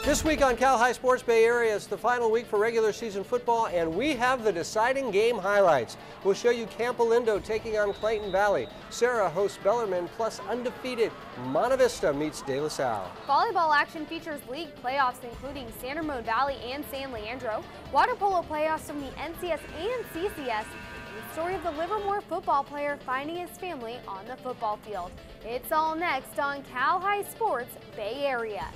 This week on Cal High Sports Bay Area, it's the final week for regular season football, and we have the deciding game highlights. We'll show you Camp Alindo taking on Clayton Valley. Sarah hosts Bellarmine, plus undefeated Monte Vista meets De La Salle. Volleyball action features league playoffs including San Ramon Valley and San Leandro, water polo playoffs from the NCS and CCS, and the story of the Livermore football player finding his family on the football field. It's all next on Cal High Sports Bay Area.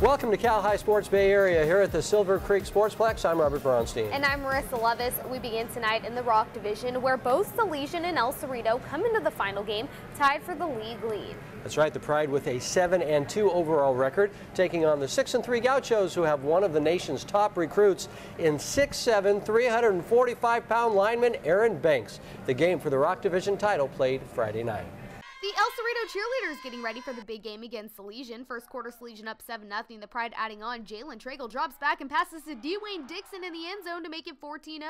Welcome to Cal High Sports Bay Area here at the Silver Creek Sportsplex. I'm Robert Braunstein. And I'm Marissa Levis. We begin tonight in the Rock Division, where both Salesian and El Cerrito come into the final game tied for the league lead. That's right, the Pride with a 7-2 overall record, taking on the 6-3 Gauchos, who have one of the nation's top recruits in 6'7", 345-pound lineman Aaron Banks. The game for the Rock Division title played Friday night. The El Cerrito cheerleaders getting ready for the big game against Salesian. First quarter, Salesian up 7-0. The Pride adding on. Jalen Tragle drops back and passes to Dwayne Dixon in the end zone to make it 14-0.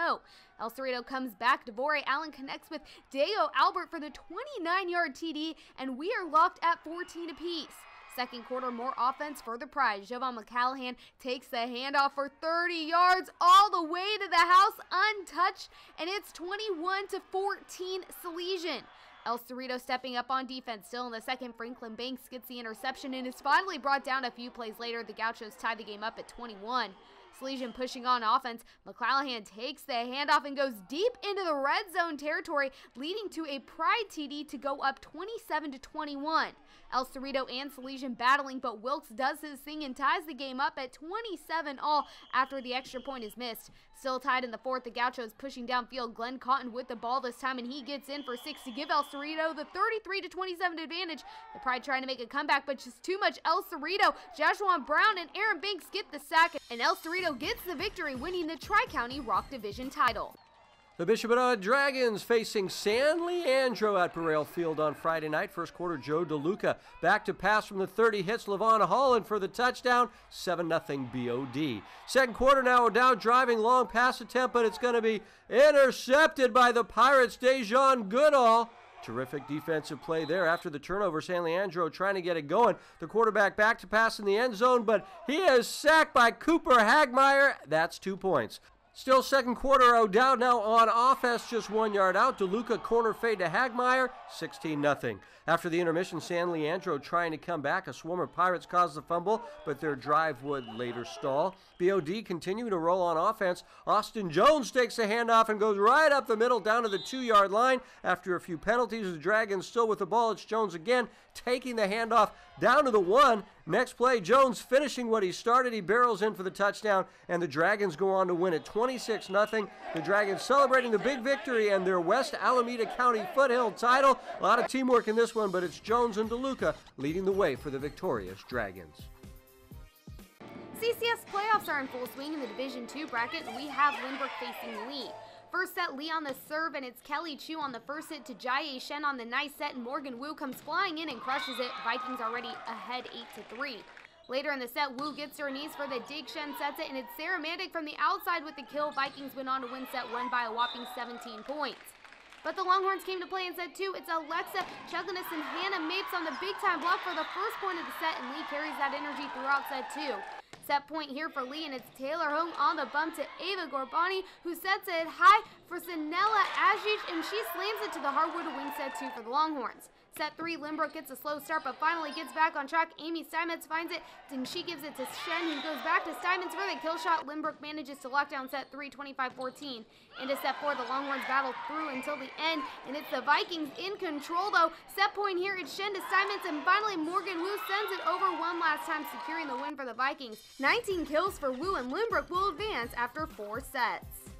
El Cerrito comes back. Devore Allen connects with Deo Albert for the 29-yard TD, and we are locked at 14 apiece. Second quarter, more offense for the Pride. Jovan McCallahan takes the handoff for 30 yards all the way to the house untouched, and it's 21-14 Salesian. El Cerrito stepping up on defense. Still in the second, Franklin Banks gets the interception and is finally brought down a few plays later. The Gauchos tie the game up at 21. Salesian pushing on offense. McClellan takes the handoff and goes deep into the red zone territory, leading to a Pride TD to go up 27-21. El Cerrito and Salesian battling, but Wilkes does his thing and ties the game up at 27-all after the extra point is missed. Still tied in the fourth, the Gauchos pushing downfield. Glenn Cotton with the ball this time, and he gets in for 6 to give El Cerrito the 33-27 advantage. The Pride trying to make a comeback, but just too much El Cerrito. Joshua Brown and Aaron Banks get the sack, and El Cerrito gets the victory, winning the Tri-County Rock Division title. The Bishop Augusta Dragons facing San Leandro at Burrell Field on Friday night. First quarter, Joe DeLuca back to pass from the 30, hits Levon Holland for the touchdown, 7-0 BOD. Second quarter now, O'Dow driving, long pass attempt, but it's going to be intercepted by the Pirates' Dejon Goodall. Terrific defensive play there after the turnover. San Leandro trying to get it going. The quarterback back to pass in the end zone, but he is sacked by Cooper Hagmeyer. That's 2 points. Still second quarter, O'Dowd now on offense, just 1 yard out. DeLuca corner fade to Hagmeyer, 16-0. After the intermission, San Leandro trying to come back. A swarm of Pirates caused the fumble, but their drive would later stall. BOD continuing to roll on offense. Austin Jones takes the handoff and goes right up the middle down to the 2-yard line. After a few penalties, the Dragons still with the ball. It's Jones again taking the handoff down to the 1. Next play, Jones finishing what he started. He barrels in for the touchdown, and the Dragons go on to win it 26-0. The Dragons celebrating the big victory and their West Alameda County Foothill title. A lot of teamwork in this one, but it's Jones and DeLuca leading the way for the victorious Dragons. CCS playoffs are in full swing in the Division II bracket, and we have Lynbrook facing Lee. First set, Lee on the serve, and it's Kelly Chu on the first hit to Jai Shen on the nice set, and Morgan Wu comes flying in and crushes it. Vikings already ahead 8-3. Later in the set, Wu gets her knees for the dig. Shen sets it, and it's Sarah Mandick from the outside with the kill. Vikings went on to win set 1 by a whopping 17 points. But the Longhorns came to play in set 2. It's Alexa Chuglinus and Hannah Mapes on the big-time block for the first point of the set, and Lee carries that energy throughout set 2. Set point here for Lee, and it's Taylor Home on the bump to Ava Gorbani, who sets it high for Sanella Ajic, and she slams it to the hardwood to win set 2 for the Longhorns. Set 3, Lynbrook gets a slow start, but finally gets back on track. Amy Steinmetz finds it, and she gives it to Shen, who goes back to Steinmetz for the kill shot. Lynbrook manages to lock down set 3, 25-14. Into set 4, the Longhorns battle through until the end, and it's the Vikings in control, though. Set point here, it's Shen to Steinmetz, and finally Morgan Wu sends it over one last time, securing the win for the Vikings. 19 kills for Wu, and Lynbrook will advance after 4 sets.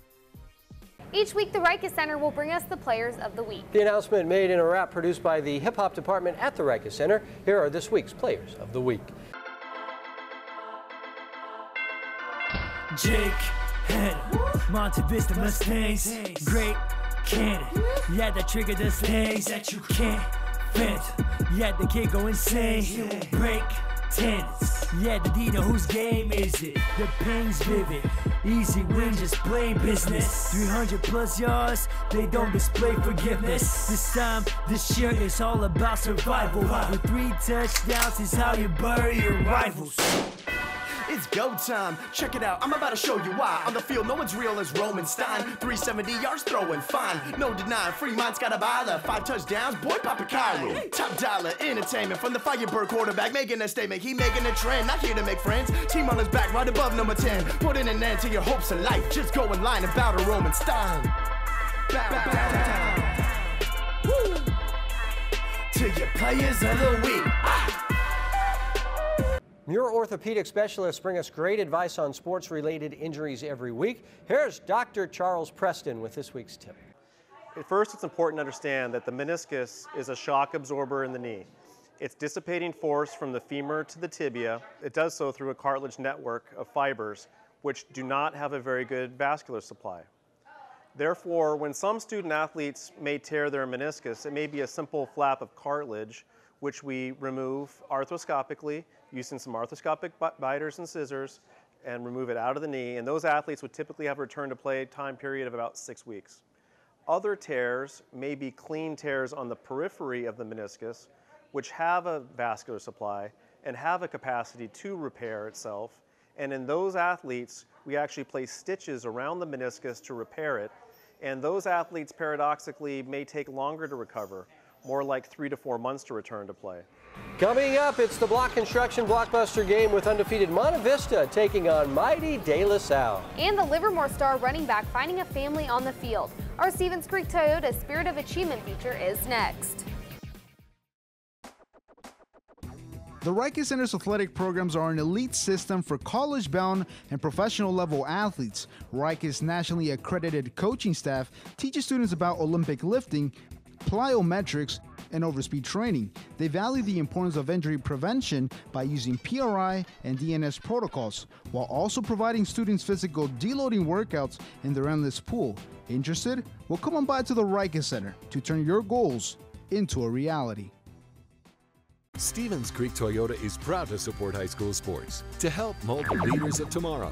Each week, the Rikers Center will bring us the Players of the Week. The announcement made in a wrap produced by the Hip Hop Department at the Rikers Center. Here are this week's Players of the Week. Jake Head, Monte Vista Mustangs, great cannon. Yeah, that trigger does things that you can't vent. Yeah, the kid go insane. Break attendance. Yeah, the know whose game is it? The pain's vivid. Easy win, just plain business. 300 plus yards, they don't display forgiveness. This time, this year, it's all about survival. With 3 touchdowns is how you bury your rivals. It's go time, check it out, I'm about to show you why. On the field, no one's real as Roman Stein. 370 yards throwing fine, no denying. Fremont's got a buy the 5 touchdowns, boy Papa Cairo. Top dollar entertainment from the Firebird quarterback, making a statement. He making a trend, not here to make friends. Team on his back, right above number 10. Putting an end to your hopes in life, just go in line and bow to Roman Stein. Bow down. Woo. To your players of the week. Neuroorthopedic specialists bring us great advice on sports-related injuries every week. Here's Dr. Charles Preston with this week's tip. At first, it's important to understand that the meniscus is a shock absorber in the knee. It's dissipating force from the femur to the tibia. It does so through a cartilage network of fibers, which do not have a very good vascular supply. Therefore, when some student athletes may tear their meniscus, it may be a simple flap of cartilage, which we remove arthroscopically using some arthroscopic biters and scissors and remove it out of the knee. And those athletes would typically have a return to play time period of about 6 weeks. Other tears may be clean tears on the periphery of the meniscus, which have a vascular supply and have a capacity to repair itself. And in those athletes, we actually place stitches around the meniscus to repair it. And those athletes, paradoxically, may take longer to recover, more like 3 to 4 months to return to play. Coming up, it's the Block Construction Blockbuster game with undefeated Monte Vista taking on mighty De La Salle. And the Livermore star running back finding a family on the field. Our Stevens Creek Toyota Spirit of Achievement feature is next. The Rikers Center's athletic programs are an elite system for college-bound and professional-level athletes. Rikers' nationally accredited coaching staff teaches students about Olympic lifting, plyometrics, and overspeed training. They value the importance of injury prevention by using PRI and DNS protocols, while also providing students physical deloading workouts in their endless pool. Interested? Well, come on by to the Rikers Center to turn your goals into a reality. Stevens Creek Toyota is proud to support high school sports to help mold the leaders of tomorrow.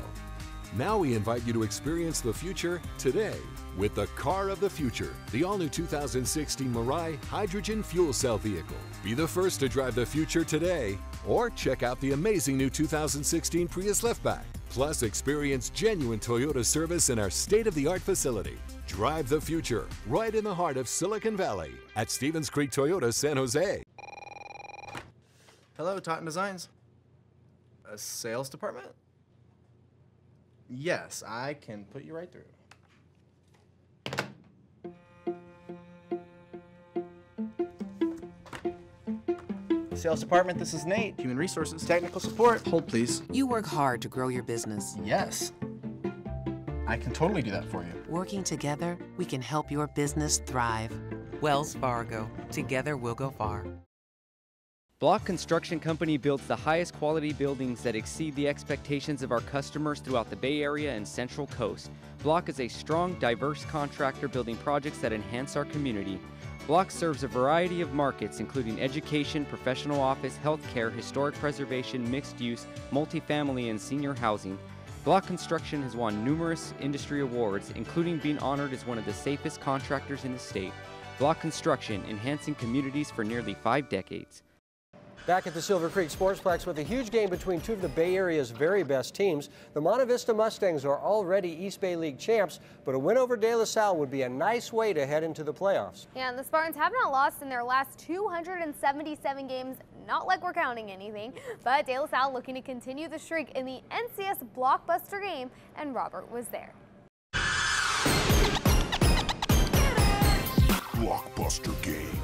Now we invite you to experience the future today with the car of the future, the all-new 2016 Mirai hydrogen fuel cell vehicle. Be the first to drive the future today, or check out the amazing new 2016 Prius Liftback. Plus, experience genuine Toyota service in our state-of-the-art facility. Drive the future right in the heart of Silicon Valley at Stevens Creek Toyota San Jose. Hello, Totten Designs. A sales department? Yes, I can put you right through. Sales department, this is Nate. Human resources, technical support. Hold, please. You work hard to grow your business. Yes. I can totally do that for you. Working together, we can help your business thrive. Wells Fargo. Together we'll go far. Block Construction Company builds the highest quality buildings that exceed the expectations of our customers throughout the Bay Area and Central Coast. Block is a strong, diverse contractor building projects that enhance our community. Block serves a variety of markets, including education, professional office, healthcare, historic preservation, mixed use, multifamily, and senior housing. Block Construction has won numerous industry awards, including being honored as one of the safest contractors in the state. Block Construction, enhancing communities for nearly 5 decades. Back at the Silver Creek Sportsplex with a huge game between two of the Bay Area's very best teams. The Monte Vista Mustangs are already East Bay League champs, but a win over De La Salle would be a nice way to head into the playoffs. Yeah, and the Spartans have not lost in their last 277 games, not like we're counting anything, but De La Salle looking to continue the streak in the NCS Blockbuster game, and Robert was there. Blockbuster game,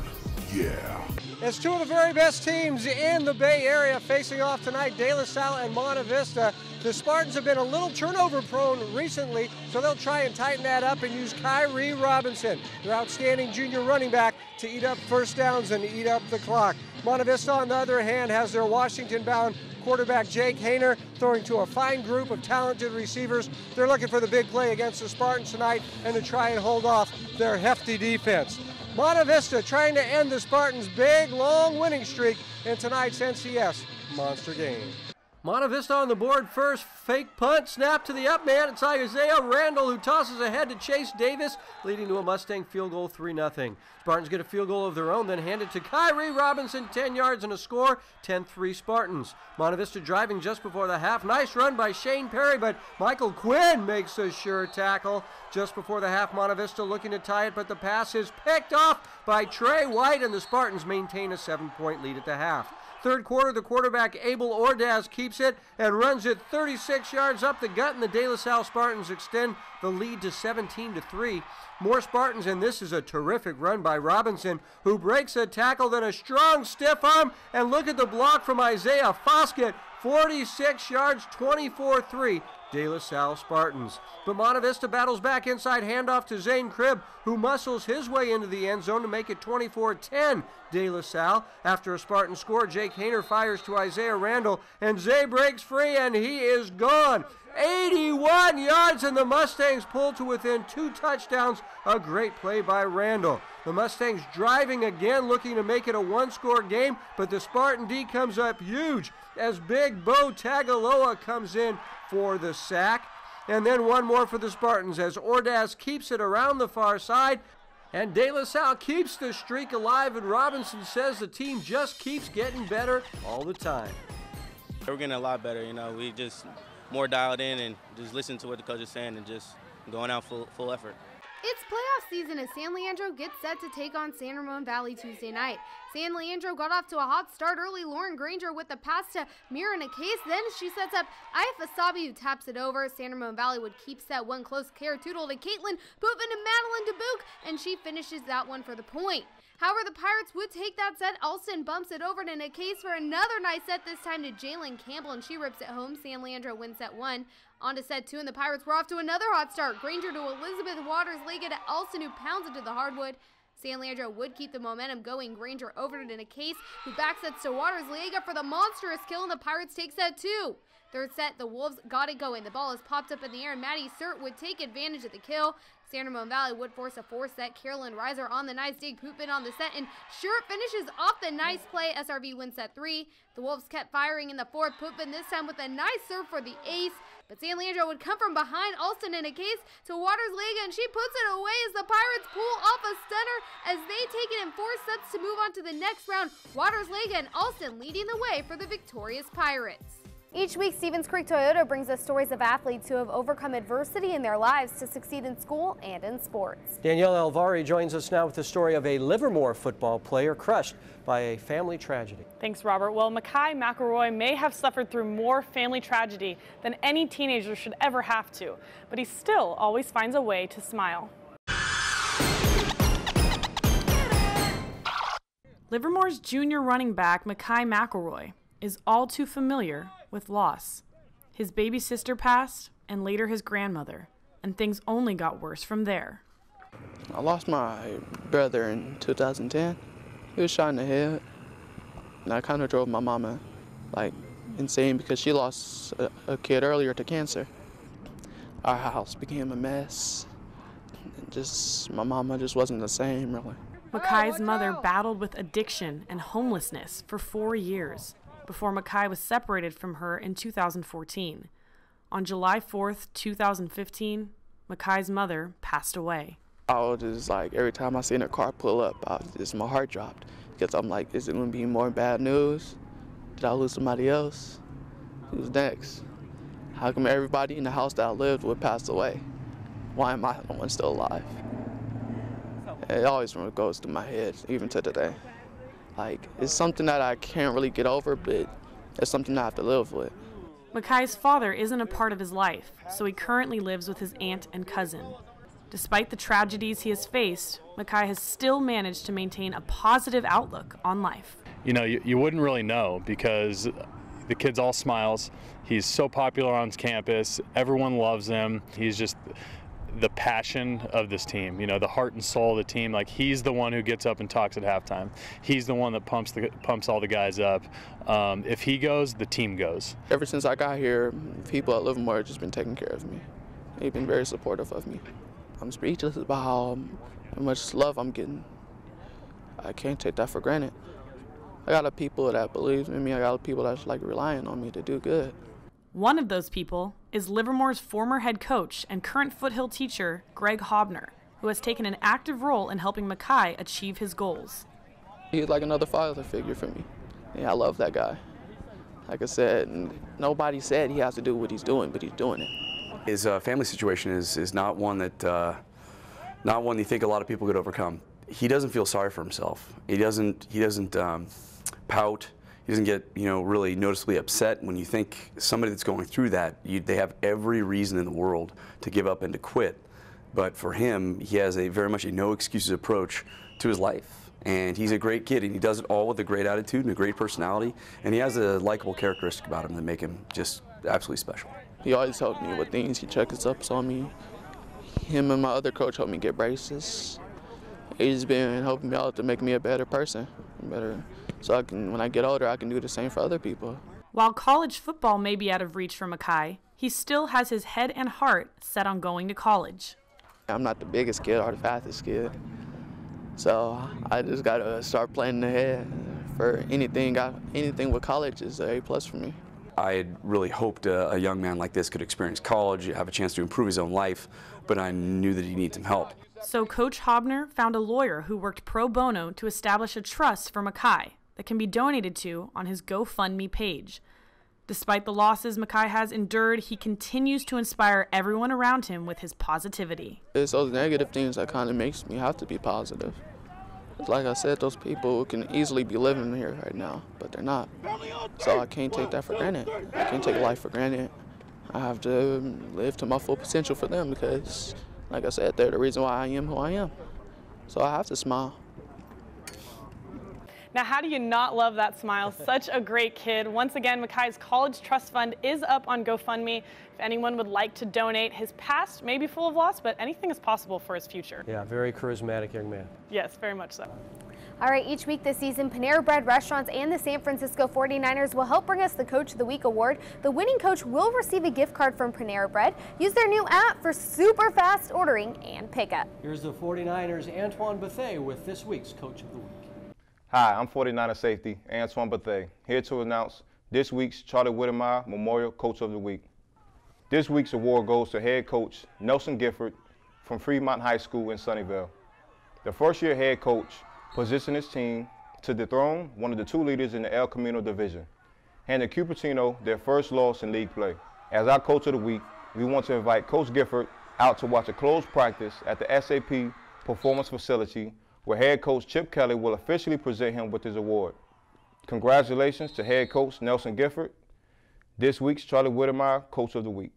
yeah. It's two of the very best teams in the Bay Area facing off tonight, De La Salle and Monte Vista. The Spartans have been a little turnover prone recently, so they'll try and tighten that up and use Kyrie Robinson, their outstanding junior running back, to eat up first downs and eat up the clock. Monte Vista, on the other hand, has their Washington-bound quarterback Jake Hayner throwing to a fine group of talented receivers. They're looking for the big play against the Spartans tonight and to try and hold off their hefty defense. Monte Vista trying to end the Spartans' big, long winning streak in tonight's NCS monster game. Monte Vista on the board first. Fake punt, snap to the up man. It's Isaiah Randall who tosses ahead to Chase Davis, leading to a Mustang field goal, 3-0. Spartans get a field goal of their own, then hand it to Kyrie Robinson, 10 yards and a score, 10-3 Spartans. Monte Vista driving just before the half. Nice run by Shane Perry, but Michael Quinn makes a sure tackle. Just before the half, Monte Vista looking to tie it, but the pass is picked off by Trey White, and the Spartans maintain a 7-point lead at the half. Third quarter, the quarterback Abel Ordaz keeps it and runs it 36 yards up the gut, and the De La Salle Spartans extend the lead to 17-3. More Spartans, and this is a terrific run by Robinson, who breaks a tackle, then a strong stiff arm, and look at the block from Isaiah Foskett, 46 yards, 24-3. De La Salle Spartans. But Monte Vista battles back inside, handoff to Zane Cribb, who muscles his way into the end zone to make it 24-10 De La Salle. After a Spartan score, Jake Hayner fires to Isaiah Randall, and Zay breaks free, and he is gone. 81 yards, and the Mustangs pull to within 2 touchdowns. A great play by Randall. The Mustangs driving again, looking to make it a one-score game, but the Spartan D comes up huge as Big Bo Tagaloa comes in for the sack. And then one more for the Spartans as Ordaz keeps it around the far side. And De La Salle keeps the streak alive, and Robinson says the team just keeps getting better all the time. We're getting a lot better, we just more dialed in and just listen to what the coach is saying and just going out full effort. It's playoff season as San Leandro gets set to take on San Ramon Valley Tuesday night. San Leandro got off to a hot start early. Lauren Granger with the pass to Mira Nakase. Then she sets up Aya Fasabi, who taps it over. San Ramon Valley would keep set one close care Tootle to Caitlin Poopin to Madeline Dubuque, and she finishes that one for the point. However, the Pirates would take that set. Alston bumps it over to Nakase for another nice set, this time to Jalen Campbell, and she rips it home. San Leandro wins set 1. On to set 2, and the Pirates were off to another hot start. Granger to Elizabeth Waters-Lega to Alston, who pounds it to the hardwood. San Leandro would keep the momentum going. Granger over to Nakase, who backsets to Waters-Lega for the monstrous kill, and the Pirates take set 2. Third set, the Wolves got it going. The ball is popped up in the air, and Maddie Surt would take advantage of the kill. San Ramon Valley would force a 4-set. Carolyn Reiser on the nice dig, Poopin on the set, and Surt finishes off the nice play. SRV wins set 3. The Wolves kept firing in the fourth. Poopin this time with a nice serve for the ace, but San Leandro would come from behind. Alston in a case to Waters-Lega, and she puts it away as the Pirates pull off a stunner as they take it in 4 sets to move on to the next round. Waters-Lega and Alston leading the way for the victorious Pirates. Each week, Stevens Creek Toyota brings us stories of athletes who have overcome adversity in their lives to succeed in school and in sports. Danielle Alvari joins us now with the story of a Livermore football player crushed by a family tragedy. Thanks, Robert. Well, Mackay McElroy may have suffered through more family tragedy than any teenager should ever have to, but he still always finds a way to smile. Livermore's junior running back, Mackay McElroy, is all too familiar with loss. His baby sister passed, and later his grandmother, and things only got worse from there. I lost my brother in 2010. He was shot in the head, and I kind of drove my mama insane because she lost a kid earlier to cancer. Our house became a mess. My mama just wasn't the same, really. Mackay's mother battled with addiction and homelessness for 4 years before Mackay was separated from her in 2014. On July 4th, 2015, Mackay's mother passed away. I was just every time I seen a car pull up, my heart dropped because I'm like, is it going to be more bad news? Did I lose somebody else? Who's next? How come everybody in the house that I lived with passed away? Why am I the one still alive? It always goes through my head, even to today. It's something that I can't really get over, but it's something I have to live with. Mackay's father isn't a part of his life, so he currently lives with his aunt and cousin. Despite the tragedies he has faced, Mackay has still managed to maintain a positive outlook on life. You wouldn't really know because the kid's all smiles. He's so popular on campus. Everyone loves him. He's just the passion of this team, the heart and soul of the team. He's the one who gets up and talks at halftime. He's the one that pumps all the guys up. If he goes, the team goes. Ever since I got here, people at Livermore have just been taking care of me. They've been very supportive of me. I'm speechless about how much love I'm getting. I can't take that for granted. I got a people that believe in me. I got people that's like relying on me to do good. One of those people is Livermore's former head coach and current Foothill teacher, Greg Hobner, who has taken an active role in helping Makai achieve his goals. He's like another father figure for me. Yeah, I love that guy. Like I said, nobody said he has to do what he's doing, but he's doing it. His family situation is not one that, not one you think a lot of people could overcome. He doesn't feel sorry for himself. He doesn't pout. He doesn't get, really noticeably upset. When you think somebody that's going through that, they have every reason in the world to give up and to quit. But for him, he has very much a no excuses approach to his life. And he's a great kid, and he does it all with a great attitude and a great personality. And he has a likable characteristic about him that make him just absolutely special. He always helped me with things. He checks ups on me. Him and my other coach helped me get braces. He's been helping me out to make me a better person, so when I get older, I can do the same for other people. While college football may be out of reach for Makai, he still has his head and heart set on going to college. I'm not the biggest kid or the fastest kid, so I just got to start planning ahead for anything. Anything with college is an A+ for me. I had really hoped a young man like this could experience college, have a chance to improve his own life, but I knew that he needed some help. So Coach Hobner found a lawyer who worked pro bono to establish a trust for Makai that can be donated to on his GoFundMe page. Despite the losses Makai has endured, he continues to inspire everyone around him with his positivity. It's those negative things that kind of makes me have to be positive. Like I said, those people can easily be living here right now, but they're not. So I can't take that for granted. I can't take life for granted. I have to live to my full potential for them because, like I said, they're the reason why I am who I am. So I have to smile. Now, how do you not love that smile? Such a great kid. Once again, Makai's College Trust Fund is up on GoFundMe. If anyone would like to donate, his past may be full of loss, but anything is possible for his future. Yeah, very charismatic young man. Yes, very much so. All right, each week this season, Panera Bread restaurants and the San Francisco 49ers will help bring us the Coach of the Week award. The winning coach will receive a gift card from Panera Bread. Use their new app for super fast ordering and pickup. Here's the 49ers' Antoine Bethea with this week's Coach of the Week. Hi, I'm 49er safety Antoine Bethea, here to announce this week's Charlie Whittemire Memorial Coach of the Week. This week's award goes to head coach Nelson Gifford from Fremont High School in Sunnyvale. The first-year head coach positioned his team to dethrone one of the two leaders in the El Camino division, handing Cupertino their first loss in league play. As our Coach of the Week, we want to invite Coach Gifford out to watch a closed practice at the SAP Performance Facility, where head coach Chip Kelly will officially present him with his award. Congratulations to head coach Nelson Gifford, this week's Charlie Whittemire Coach of the Week.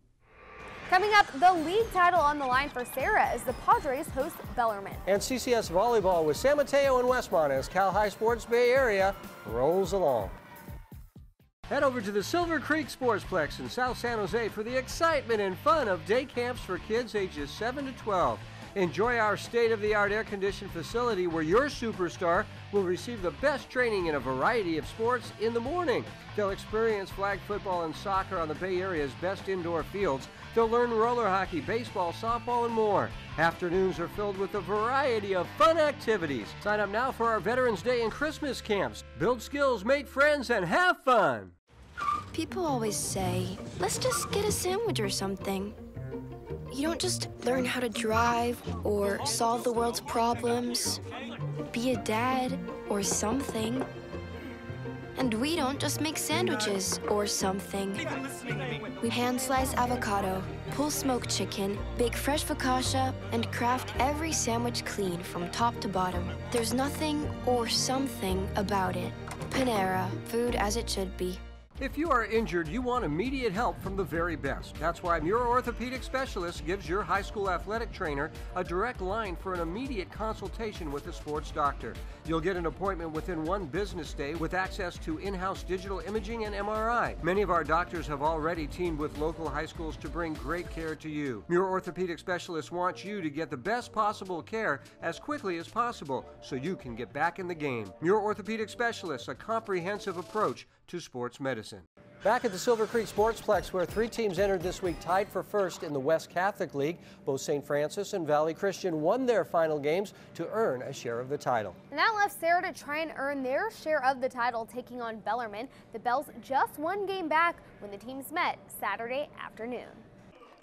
Coming up, the league title on the line for Sarah as the Padres host Bellarmine. And CCS volleyball with San Mateo and Westmont as Cal High Sports Bay Area rolls along. Head over to the Silver Creek Sportsplex in South San Jose for the excitement and fun of day camps for kids ages 7 to 12. Enjoy our state-of-the-art air-conditioned facility where your superstar will receive the best training in a variety of sports in the morning. They'll experience flag football and soccer on the Bay Area's best indoor fields. They'll learn roller hockey, baseball, softball, and more. Afternoons are filled with a variety of fun activities. Sign up now for our Veterans Day and Christmas camps. Build skills, make friends, and have fun. People always say, let's just get a sandwich or something. You don't just learn how to drive or solve the world's problems, be a dad or something. And we don't just make sandwiches or something. We hand slice avocado, pull smoked chicken, bake fresh focaccia, and craft every sandwich clean from top to bottom. There's nothing or something about it. Panera, food as it should be. If you are injured, you want immediate help from the very best. That's why Muir Orthopedic Specialist gives your high school athletic trainer a direct line for an immediate consultation with a sports doctor. You'll get an appointment within one business day with access to in-house digital imaging and MRI. Many of our doctors have already teamed with local high schools to bring great care to you. Muir Orthopedic Specialist wants you to get the best possible care as quickly as possible so you can get back in the game. Muir Orthopedic Specialist, a comprehensive approach to sports medicine. Back at the Silver Creek Sportsplex, where 3 teams entered this week tied for first in the West Catholic League. Both St. Francis and Valley Christian won their final games to earn a share of the title. And that left Sarah to try and earn their share of the title, taking on Bellarmine. The Bells just 1 game back when the teams met Saturday afternoon.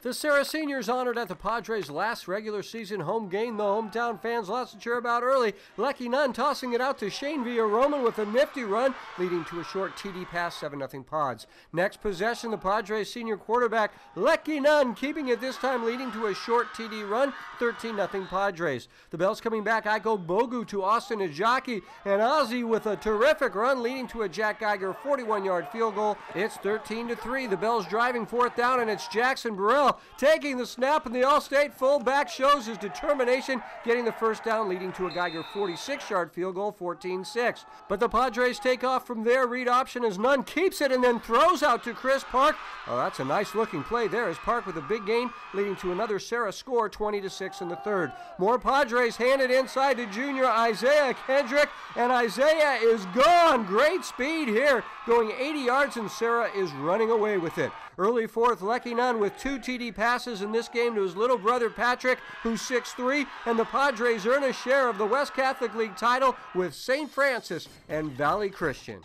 The Sarah seniors honored at the Padres' last regular season home game. The hometown fans lots to cheer about early. Lecky Nunn tossing it out to Shane Villaroman with a nifty run, leading to a short TD pass, 7-0 Pods. Next possession, the Padres senior quarterback Lecky Nunn keeping it this time, leading to a short TD run, 13-0 Padres. The Bells coming back, Iko Bogu to Austin Ajaki, and Ozzie with a terrific run, leading to a Jack Geiger 41-yard field goal. It's 13-3. The Bells driving 4th down, and it's Jackson Burrell taking the snap, and the All-State fullback shows his determination, getting the first down, leading to a Geiger 46-yard field goal, 14-6. But the Padres take off from there. Read option as Nunn keeps it and then throws out to Chris Park. Oh, that's a nice-looking play there as Park with a big gain, leading to another Sarah score, 20-6 in the third. More Padres handed inside to junior Isaiah Kendrick, and Isaiah is gone. Great speed here, going 80 yards, and Sarah is running away with it. Early fourth, Lecky Nunn with 2 TD passes in this game to his little brother Patrick, who's 6'3", and the Padres earn a share of the West Catholic League title with St. Francis and Valley Christian.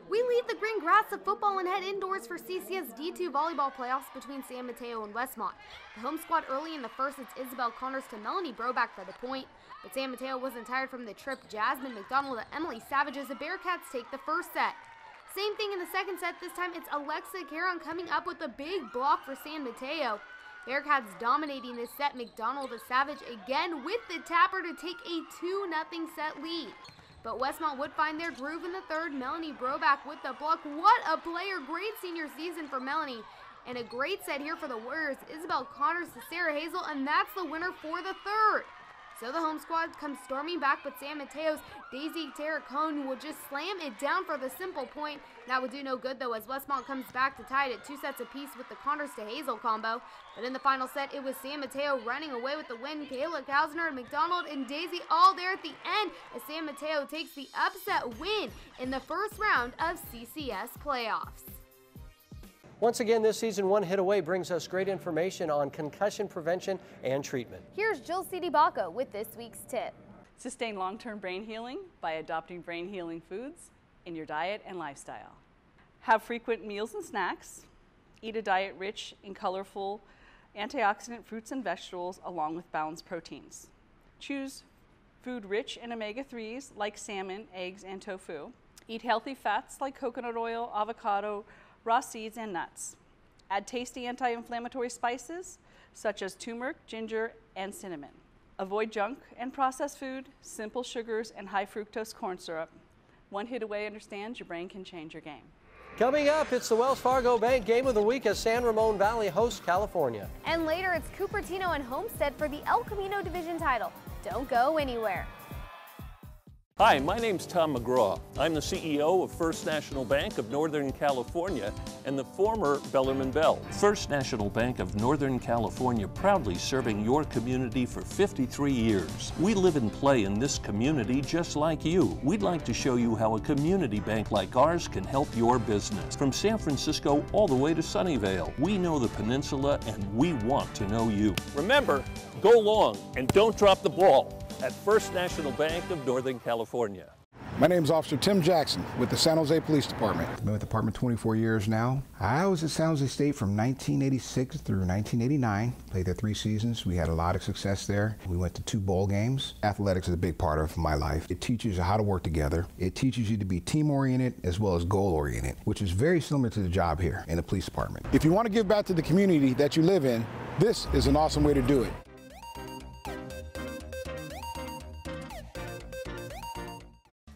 We leave the green grass of football and head indoors for CCS D2 volleyball playoffs between San Mateo and Westmont. The home squad early in the first, it's Isabel Connors to Melanie Broback for the point, but San Mateo wasn't tired from the trip. Jasmine McDonald to Emily Savage as the Bearcats take the first set. Same thing in the second set. This time it's Alexa Caron coming up with a big block for San Mateo. Bearcats dominating this set. McDonald to Savage again with the tapper to take a 2-0 set lead. But Westmont would find their groove in the third. Melanie Broback with the block. What a player. Great senior season for Melanie. And a great set here for the Warriors. Isabel Connors to Sarah Hazel, and that's the winner for the third. So the home squad comes storming back, but San Mateo's Daisy Terracone will just slam it down for the simple point. That would do no good, though, as Westmont comes back to tie it at 2 sets apiece with the Connors to Hazel combo. But in the final set, it was San Mateo running away with the win. Kayla Kausner, McDonald, and Daisy all there at the end as San Mateo takes the upset win in the first round of CCS playoffs. Once again this season, One Hit Away brings us great information on concussion prevention and treatment. Here's Jill Citi-Bacco with this week's tip. Sustain long-term brain healing by adopting brain healing foods in your diet and lifestyle. Have frequent meals and snacks. Eat a diet rich in colorful antioxidant fruits and vegetables along with balanced proteins. Choose food rich in omega-3s like salmon, eggs, and tofu. Eat healthy fats like coconut oil, avocado, raw seeds, and nuts. Add tasty anti-inflammatory spices such as turmeric, ginger, and cinnamon. Avoid junk and processed food, simple sugars, and high fructose corn syrup. One Hit Away understands your brain can change your game. Coming up, it's the Wells Fargo Bank Game of the Week as San Ramon Valley hosts California. And later, it's Cupertino and Homestead for the El Camino Division title. Don't go anywhere. Hi, my name's Tom McGraw. I'm the CEO of First National Bank of Northern California and the former Bellarmine Bells. First National Bank of Northern California proudly serving your community for 53 years. We live and play in this community just like you. We'd like to show you how a community bank like ours can help your business. From San Francisco all the way to Sunnyvale, we know the peninsula and we want to know you. Remember, go long and don't drop the ball at First National Bank of Northern California. My name is Officer Tim Jackson with the San Jose Police Department. I've been with the department 24 years now. I was at San Jose State from 1986 through 1989. Played there 3 seasons. We had a lot of success there. We went to 2 bowl games. Athletics is a big part of my life. It teaches you how to work together. It teaches you to be team-oriented as well as goal-oriented, which is very similar to the job here in the police department. If you want to give back to the community that you live in, this is an awesome way to do it.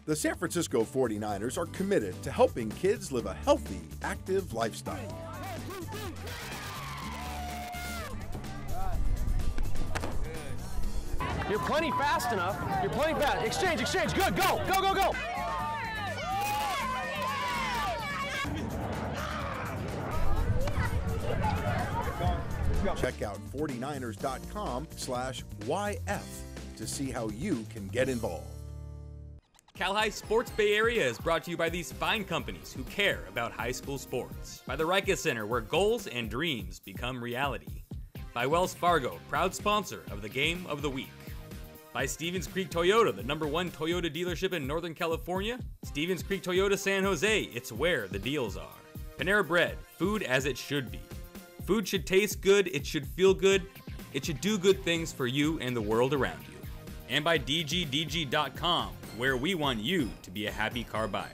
The San Francisco 49ers are committed to helping kids live a healthy, active lifestyle. You're plenty fast enough. You're plenty fast. Exchange, exchange. Good, go, go, go, go. Check out 49ers.com/YF to see how you can get involved. Cal High Sports Bay Area is brought to you by these fine companies who care about high school sports. By the Rica Center, where goals and dreams become reality. By Wells Fargo, proud sponsor of the Game of the Week. By Stevens Creek Toyota, the #1 Toyota dealership in Northern California. Stevens Creek Toyota San Jose, it's where the deals are. Panera Bread, food as it should be. Food should taste good, it should feel good, it should do good things for you and the world around you. And by DGDG.com, where we want you to be a happy car buyer.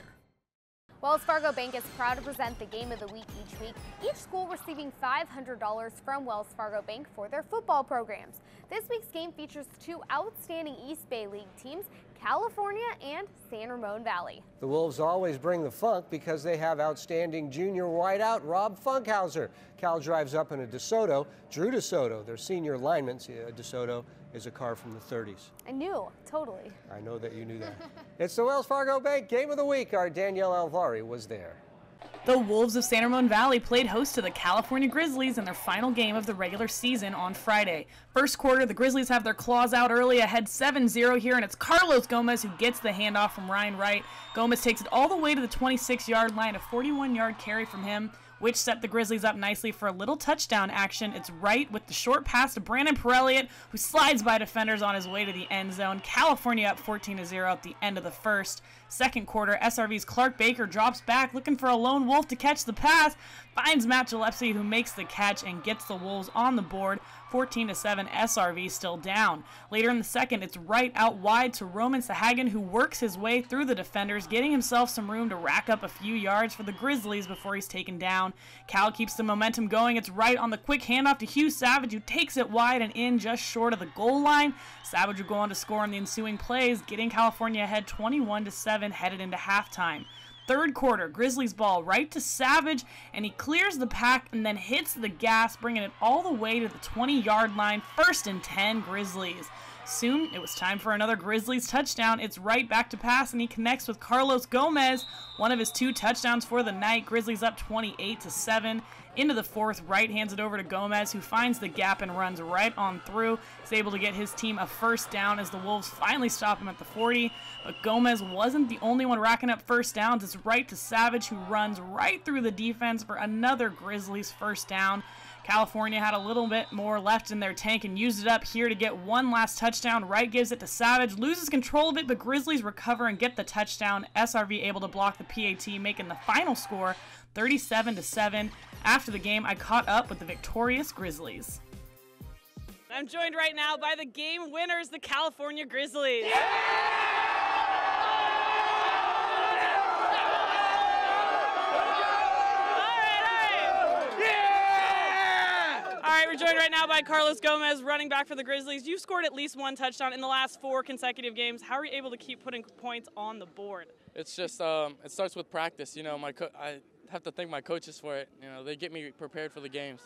Wells Fargo Bank is proud to present the Game of the Week each week, each school receiving $500 from Wells Fargo Bank for their football programs. This week's game features two outstanding East Bay League teams, California and San Ramon Valley. The Wolves always bring the funk because they have outstanding junior wideout Rob Funkhauser. Cal drives up in a DeSoto. Drew DeSoto, their senior lineman. DeSoto is a car from the 30s. I knew, totally. I know that you knew that. It's the Wells Fargo Bank Game of the Week. Our Danielle Alvari was there. The Wolves of San Ramon Valley played host to the California Grizzlies in their final game of the regular season on Friday. First quarter, the Grizzlies have their claws out early, ahead 7-0 here, and it's Carlos Gomez who gets the handoff from Ryan Wright. Gomez takes it all the way to the 26-yard line, a 41-yard carry from him, which set the Grizzlies up nicely for a little touchdown action. It's Wright with the short pass to Brandon Perelliot, who slides by defenders on his way to the end zone. California up 14-0 at the end of the first. Second quarter, SRV's Clark Baker drops back looking for a lone wolf to catch the pass, finds Matt Gillespie, who makes the catch and gets the Wolves on the board. 14-7, SRV still down. Later in the second, it's Wright out wide to Roman Sahagan, who works his way through the defenders, getting himself some room to rack up a few yards for the Grizzlies before he's taken down. Cal keeps the momentum going. It's Wright on the quick handoff to Hugh Savage, who takes it wide and in just short of the goal line. Savage will go on to score in the ensuing plays, getting California ahead 21-7 headed into halftime. Third quarter, Grizzlies ball right to Savage, and he clears the pack and then hits the gas, bringing it all the way to the 20-yard line. 1st and 10, Grizzlies. Soon, it was time for another Grizzlies touchdown. It's Wright back to pass, and he connects with Carlos Gomez, one of his 2 touchdowns for the night. Grizzlies up 28-7. Into the fourth, Wright hands it over to Gomez, who finds the gap and runs right on through. He's able to get his team a first down as the Wolves finally stop him at the 40. But Gomez wasn't the only one racking up first downs. It's Wright to Savage, who runs right through the defense for another Grizzlies first down. California had a little bit more left in their tank and used it up here to get one last touchdown. Wright gives it to Savage, loses control of it, but Grizzlies recover and get the touchdown. SRV able to block the PAT, making the final score 37-7. After the game, I caught up with the victorious Grizzlies. I'm joined right now by the game winners, the California Grizzlies. All right, we're joined right now by Carlos Gomez, running back for the Grizzlies. You've scored at least one touchdown in the last 4 consecutive games. How are you able to keep putting points on the board? It's just, it starts with practice. You know, I have to thank my coaches for it. You know, they get me prepared for the games.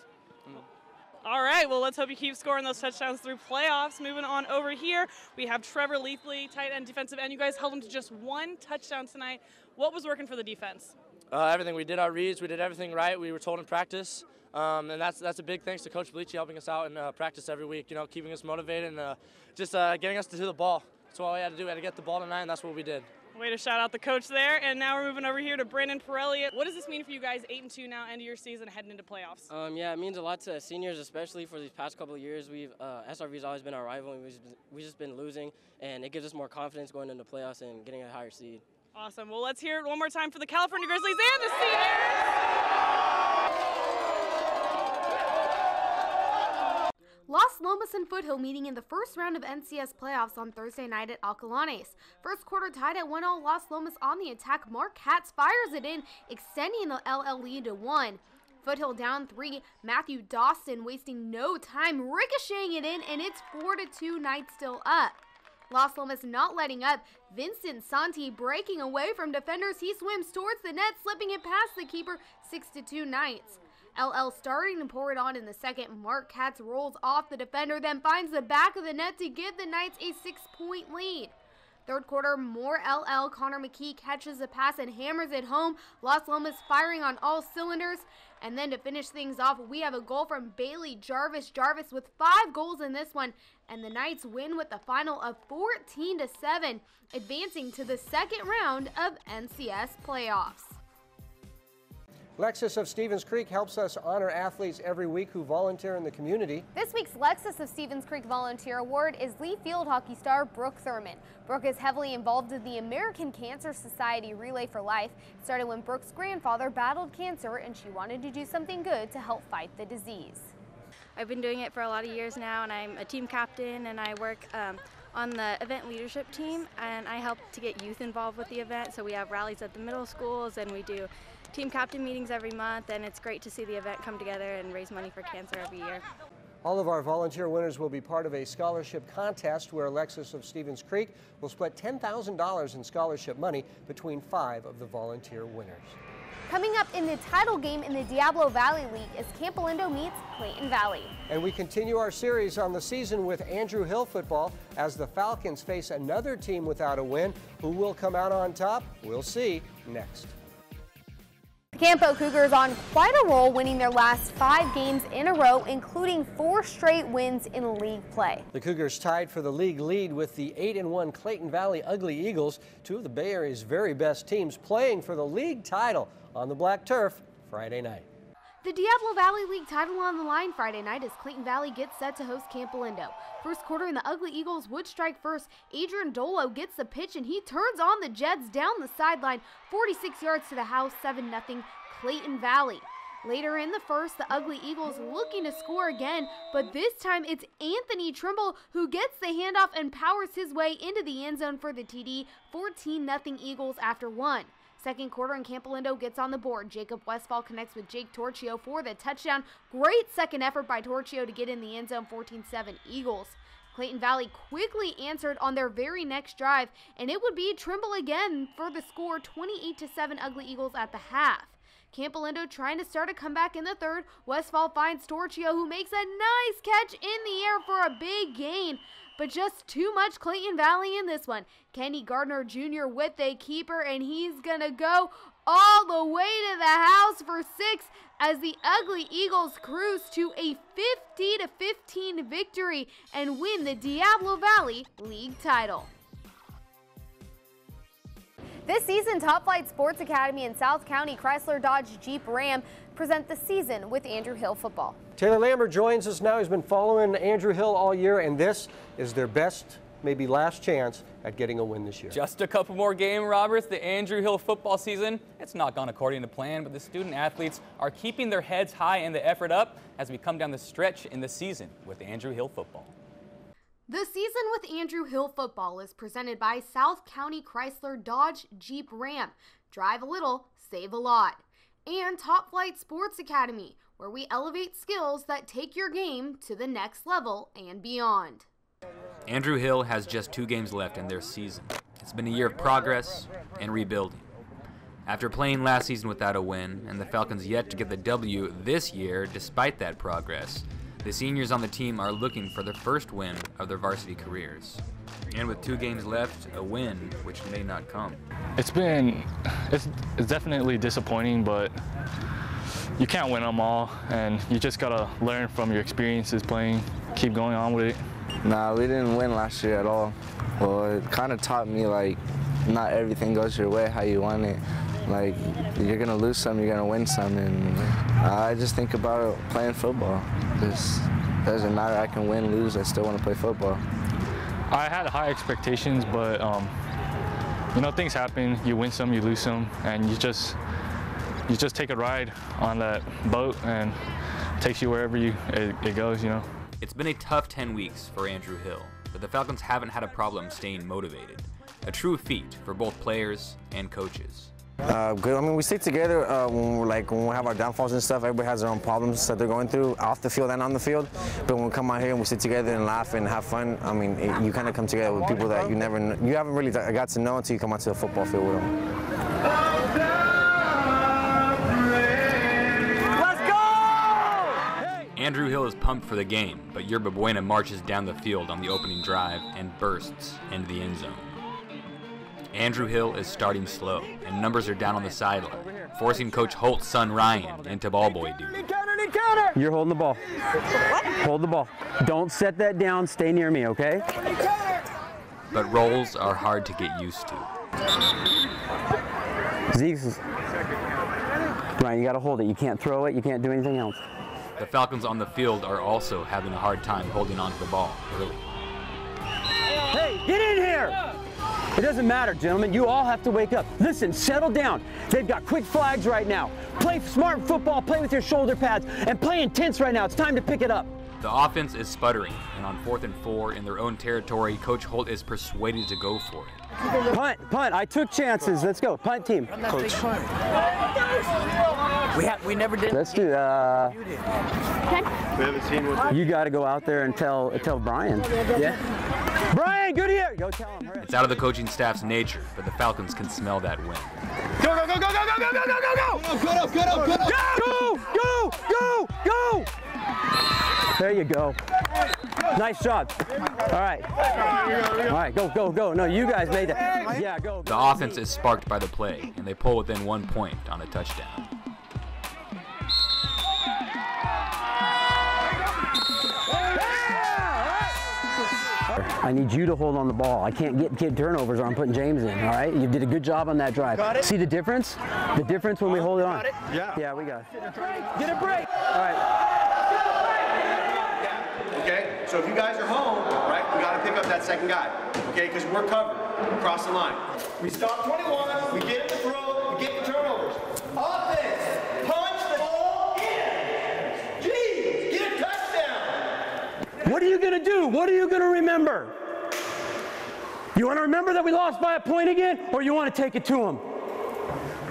All right, well, let's hope you keep scoring those touchdowns through playoffs. Moving on over here, we have Trevor Leafley, tight end, defensive end. You guys held him to just 1 touchdown tonight. What was working for the defense? Everything. We did our reads. We did everything right. We were told in practice. And that's a big thanks to Coach Bellici helping us out in practice every week, you know, keeping us motivated and just getting us to do the ball. That's all we had to do. We had to get the ball tonight, and that's what we did. Way to shout out the coach there. And now we're moving over here to Brandon Perelliot. What does this mean for you guys, 8-2 now, end of your season, heading into playoffs? Yeah, it means a lot to seniors, especially for these past couple of years. SRV's always been our rival, and we've just been losing, and it gives us more confidence going into playoffs and getting a higher seed. Awesome. Well, let's hear it one more time for the California Grizzlies and the seniors. Los Lomas and Foothill meeting in the first round of NCS playoffs on Thursday night at Alcalanes. First quarter tied at 1-0, Los Lomas on the attack. Mark Katz fires it in, extending the LL lead to 1. Foothill down 3, Matthew Dawson wasting no time, ricocheting it in, and it's 4-2, Knights still up. Los Lomas not letting up. Vincent Santi breaking away from defenders. He swims towards the net, slipping it past the keeper. 6-2 Knights. LL starting to pour it on in the second. Mark Katz rolls off the defender, then finds the back of the net to give the Knights a 6-point lead. Third quarter, more LL. Connor McKee catches a pass and hammers it home. Las Lomas firing on all cylinders. And then to finish things off, we have a goal from Bailey Jarvis. Jarvis with 5 goals in this one. And the Knights win with the final of 14-7, advancing to the second round of NCS playoffs. Lexus of Stevens Creek helps us honor athletes every week who volunteer in the community. This week's Lexus of Stevens Creek Volunteer Award is Lee field hockey star Brooke Thurman. Brooke is heavily involved in the American Cancer Society Relay for Life. It started when Brooke's grandfather battled cancer and she wanted to do something good to help fight the disease. I've been doing it for a lot of years now, and I'm a team captain, and I work on the event leadership team, and I help to get youth involved with the event. So we have rallies at the middle schools, and we do team captain meetings every month, and it's great to see the event come together and raise money for cancer every year. All of our volunteer winners will be part of a scholarship contest where Lexus of Stevens Creek will split $10,000 in scholarship money between 5 of the volunteer winners. Coming up in the title game in the Diablo Valley League is Camp Alindo meets Clayton Valley. And we continue our series on the season with Andrew Hill football as the Falcons face another team without a win. Who will come out on top? We'll see next. The Campo Cougars on quite a roll, winning their last 5 games in a row, including 4 straight wins in league play. The Cougars tied for the league lead with the 8-1 Clayton Valley Ugly Eagles, 2 of the Bay Area's very best teams playing for the league title on the black turf Friday night. The Diablo Valley League title on the line Friday night as Clayton Valley gets set to host Camp Alindo. First quarter and the Ugly Eagles would strike first. Adrian Dolo gets the pitch and he turns on the Jets down the sideline, 46 yards to the house, 7-0 Clayton Valley. Later in the first, the Ugly Eagles looking to score again, but this time it's Anthony Trimble who gets the handoff and powers his way into the end zone for the TD, 14-0 Eagles after 1. Second quarter and Camp Alindo gets on the board. Jacob Westfall connects with Jake Torchio for the touchdown. Great second effort by Torchio to get in the end zone, 14-7 Eagles. Clayton Valley quickly answered on their very next drive, and it would be Trimble again for the score, 28-7 Ugly Eagles at the half. Camp Alindo trying to start a comeback in the third. Westfall finds Torchio, who makes a nice catch in the air for a big gain. But just too much Clayton Valley in this one. Kenny Gardner Jr. with a keeper, and he's going to go all the way to the house for 6 as the Ugly Eagles cruise to a 50-15 victory and win the Diablo Valley League title. This season, Top Flight Sports Academy and South County Chrysler Dodge Jeep Ram present the season with Andrew Hill football. Taylor Lambert joins us now. He's been following Andrew Hill all year, and this is their best, maybe last chance at getting a win this year. Just a couple more games, Roberts. The Andrew Hill football season, it's not gone according to plan, but the student athletes are keeping their heads high and the effort up as we come down the stretch in the season with Andrew Hill football. The season with Andrew Hill football is presented by South County Chrysler Dodge Jeep Ram. Drive a little, save a lot. And Top Flight Sports Academy, where we elevate skills that take your game to the next level and beyond. Andrew Hill has just 2 games left in their season. It's been a year of progress and rebuilding. After playing last season without a win, and the Falcons yet to get the W this year despite that progress, the seniors on the team are looking for their first win of their varsity careers. And with 2 games left, a win which may not come. It's definitely disappointing, but you can't win them all, and you just gotta learn from your experiences playing, keep going on with it. Nah, we didn't win last year at all. Well, it kind of taught me, like, not everything goes your way how you want it. Like, you're gonna lose some, you're gonna win some, and I just think about playing football. It doesn't matter, I can win, lose, I still want to play football. I had high expectations, but you know, things happen. You win some, you lose some, and you just take a ride on that boat, and it takes you wherever it goes. You know. It's been a tough 10 weeks for Andrew Hill, but the Falcons haven't had a problem staying motivated. A true feat for both players and coaches. Good. I mean, we stick together when we have our downfalls and stuff. Everybody has their own problems that they're going through off the field and on the field. But when we come out here and we sit together and laugh and have fun, I mean, you kind of come together with people that you haven't really got to know until you come out to the football field with them. Let's go! Andrew Hill is pumped for the game, but Yerba Buena marches down the field on the opening drive and bursts into the end zone. Andrew Hill is starting slow, and numbers are down on the sideline, forcing Coach Holt's son Ryan into ball boy duty. You're holding the ball. Hold the ball. Don't set that down. Stay near me, okay? But rolls are hard to get used to. Zeke's. Ryan, you got to hold it. You can't throw it. You can't do anything else. The Falcons on the field are also having a hard time holding on to the ball early. Hey, get in here! It doesn't matter, gentlemen. You all have to wake up. Listen, settle down. They've got quick flags right now. Play smart football, play with your shoulder pads, and play intense right now. It's time to pick it up. The offense is sputtering, and on 4th and 4 in their own territory, Coach Holt is persuaded to go for it. Punt. I took chances. Let's go. Punt team. Coach. We never did. Let's do that. You got to go out there and tell Brian. Yeah. Brian, good here. Go tell him. It's out of the coaching staff's nature, but the Falcons can smell that win. Go, go, go, go, go, go, go, go, go, go! Get up, get up, get up! Go, go, go, go! There you go. Nice job. All right. All right, go, go, go. No, you guys made that. Yeah, go. The offense is sparked by the play, and they pull within 1 point on a touchdown. I need you to hold on the ball. I can't get turnovers or I'm putting James in, all right? You did a good job on that drive. Got it. See the difference? The difference when we hold it on. Got it. Yeah. Yeah, we got it. Get a break. All right. Okay, so if you guys are home, right, we got to pick up that second guy, okay, because we're covered across the line. We stop 21, we get in the throw, we get the turnovers. Offense, punch the ball in. Jeez, get a touchdown. What are you going to do? What are you going to remember? You want to remember that we lost by a point again, or you want to take it to them?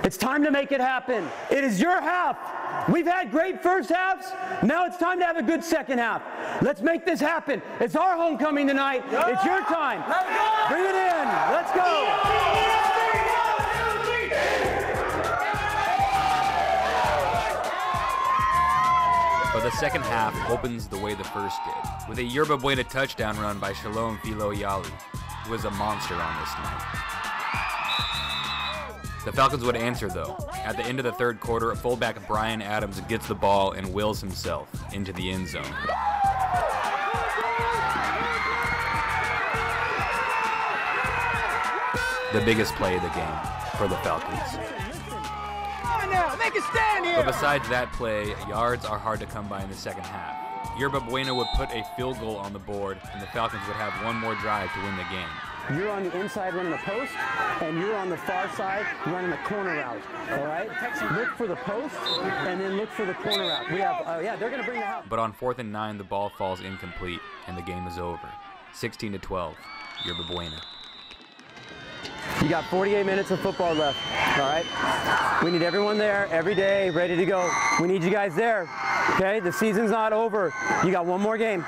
It's time to make it happen. It is your half. We've had great first halves. Now it's time to have a good second half. Let's make this happen. It's our homecoming tonight. It's your time. Bring it in. Let's go. But the second half opens the way the first did, with a Yerba Buena touchdown run by Shalom Philo Yalu, who was a monster on this night. The Falcons would answer, though. At the end of the third quarter, fullback Brian Adams gets the ball and wills himself into the end zone. The biggest play of the game for the Falcons. Now, make a stand here. But besides that play, yards are hard to come by in the second half. Yerba Buena would put a field goal on the board, and the Falcons would have one more drive to win the game. You're on the inside running a post, and you're on the far side running a corner route. All right? Look for the post, and then look for the corner route. We have, yeah, they're going to bring the house. But on 4th and 9, the ball falls incomplete, and the game is over. 16-12, Yerba Buena. You got 48 minutes of football left, all right? We need everyone there every day, ready to go. We need you guys there, okay? The season's not over. You got one more game.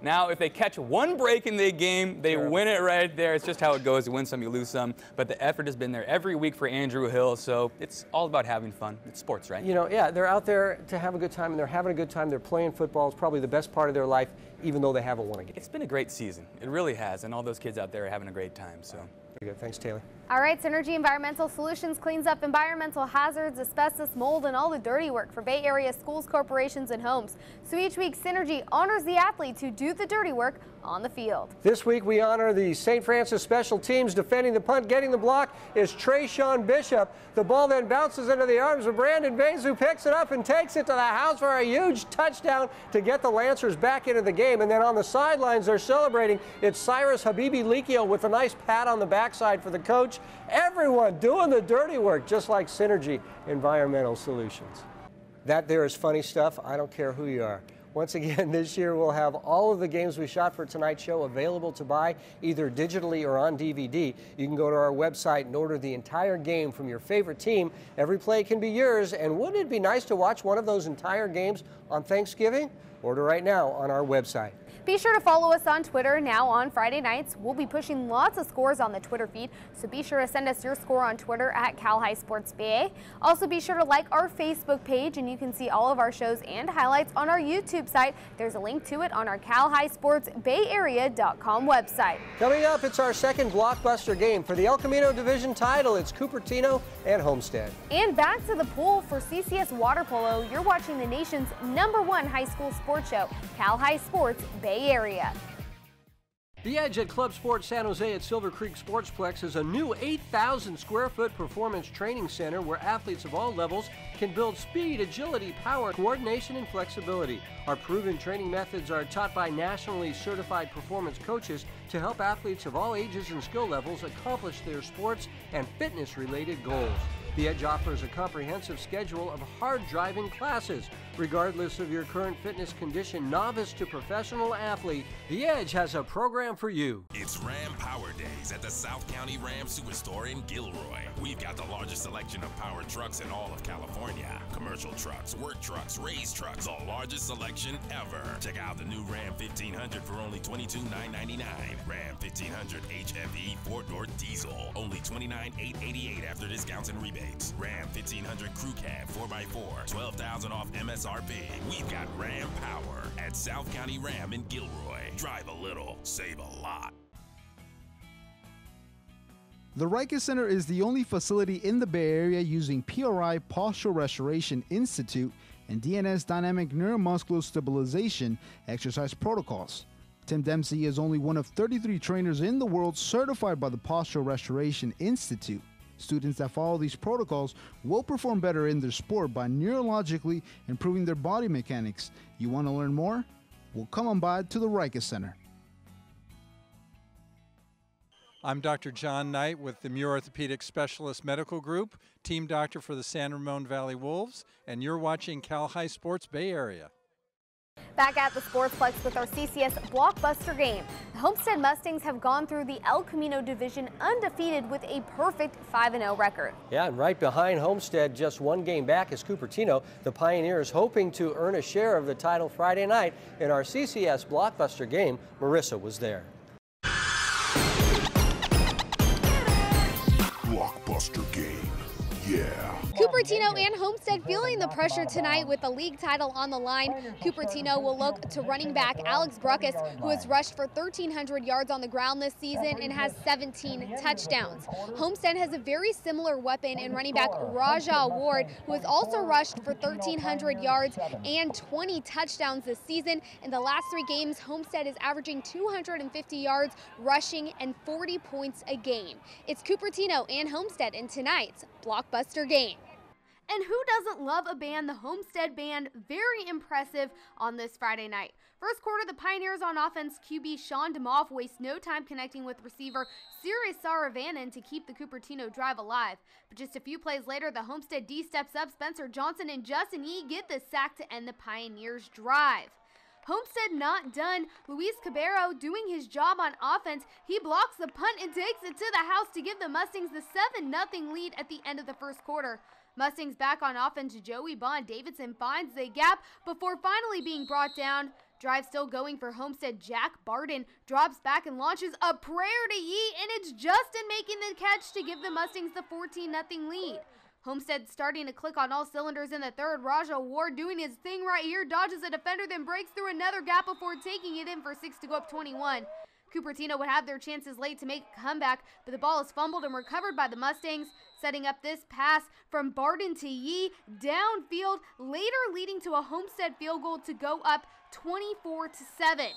Now, if they catch one break in the game, they win it right there. It's just how it goes. You win some, you lose some. But the effort has been there every week for Andrew Hill, so it's all about having fun. It's sports, right? You know, yeah, they're out there to have a good time, and they're having a good time. They're playing football. It's probably the best part of their life, even though they haven't won a game. It's been a great season. It really has, and all those kids out there are having a great time, so. Very good. Thanks, Taylor. All right, Synergy Environmental Solutions cleans up environmental hazards, asbestos, mold, and all the dirty work for Bay Area schools, corporations, and homes. So each week, Synergy honors the athletes who do the dirty work on the field. This week, we honor the St. Francis special teams. Defending the punt, getting the block is Trayshawn Bishop. The ball then bounces into the arms of Brandon Bays, who picks it up and takes it to the house for a huge touchdown to get the Lancers back into the game. And then on the sidelines, they're celebrating. It's Cyrus Habibi Likio with a nice pat on the backside for the coach. Everyone doing the dirty work, just like Synergy Environmental Solutions. That there is funny stuff. I don't care who you are. Once again, this year we'll have all of the games we shot for tonight's show available to buy either digitally or on DVD. You can go to our website and order the entire game from your favorite team. Every play can be yours, and wouldn't it be nice to watch one of those entire games on Thanksgiving? Order right now on our website. Be sure to follow us on Twitter now on Friday nights. We'll be pushing lots of scores on the Twitter feed, so be sure to send us your score on Twitter at Cal High Sports BA. Also be sure to like our Facebook page, and you can see all of our shows and highlights on our YouTube site. There's a link to it on our CalHighSportsBayArea.com website. Coming up, it's our second blockbuster game for the El Camino Division title. It's Cupertino and Homestead. And back to the pool for CCS Water Polo. You're watching the nation's #1 high school sports show, Cal High Sports Bay Area. The Edge at Club Sports San Jose at Silver Creek Sportsplex is a new 8,000 square foot performance training center where athletes of all levels can build speed, agility, power, coordination, and flexibility. Our proven training methods are taught by nationally certified performance coaches to help athletes of all ages and skill levels accomplish their sports and fitness-related goals. The Edge offers a comprehensive schedule of hard-driving classes. Regardless of your current fitness condition, novice to professional athlete, The Edge has a program for you. It's Ram Power Days at the South County Ram Superstore in Gilroy. We've got the largest selection of powered trucks in all of California. Commercial trucks, work trucks, race trucks, the largest selection ever. Check out the new Ram 1500 for only $22,999. Ram 1500 HFE 4-door diesel, only $29,888 after discounts and rebates. Ram 1500 Crew Cab 4x4, $12,000 off MSRP. We've got Ram Power at South County Ram in Gilroy. Drive a little, save a lot. The Riker Center is the only facility in the Bay Area using PRI Postural Restoration Institute and DNS Dynamic Neuromuscular Stabilization exercise protocols. Tim Dempsey is only one of 33 trainers in the world certified by the Postural Restoration Institute. Students that follow these protocols will perform better in their sport by neurologically improving their body mechanics. You want to learn more? Well, come on by to the Riker Center. I'm Dr. John Knight with the Muir Orthopedic Specialist Medical Group, team doctor for the San Ramon Valley Wolves, and you're watching Cal High Sports Bay Area. Back at the Sportsplex with our CCS blockbuster game. The Homestead Mustangs have gone through the El Camino Division undefeated with a perfect 5-0 record. Yeah, and right behind Homestead, just one game back, is Cupertino. The Pioneers hoping to earn a share of the title Friday night. In our CCS blockbuster game, Marissa was there. Blockbuster game, yeah. Cupertino and Homestead feeling the pressure tonight with the league title on the line. Cupertino will look to running back Alex Bruckus, who has rushed for 1,300 yards on the ground this season and has 17 touchdowns. Homestead has a very similar weapon in running back Raja Ward, who has also rushed for 1,300 yards and 20 touchdowns this season. In the last 3 games, Homestead is averaging 250 yards rushing and 40 points a game. It's Cupertino and Homestead in tonight's blockbuster game. And who doesn't love a band? The Homestead Band, very impressive on this Friday night. First quarter, the Pioneers on offense, QB Sean DeMoff wastes no time connecting with receiver Sirius Saravanan to keep the Cupertino drive alive. But just a few plays later, the Homestead D steps up. Spencer Johnson and Justin Yee get the sack to end the Pioneers' drive. Homestead not done. Luis Cabero doing his job on offense. He blocks the punt and takes it to the house to give the Mustangs the 7-0 lead at the end of the first quarter. Mustangs back on offense. Joey Bond Davidson finds the gap before finally being brought down. Drive still going for Homestead. Jack Barden drops back and launches a prayer to Yee, and it's Justin making the catch to give the Mustangs the 14-0 lead. Homestead starting to click on all cylinders in the third. Raja Ward doing his thing right here, dodges a defender, then breaks through another gap before taking it in for 6 to go up 21. Cupertino would have their chances late to make a comeback, but the ball is fumbled and recovered by the Mustangs, setting up this pass from Barden to Yee downfield, later leading to a Homestead field goal to go up 24-7.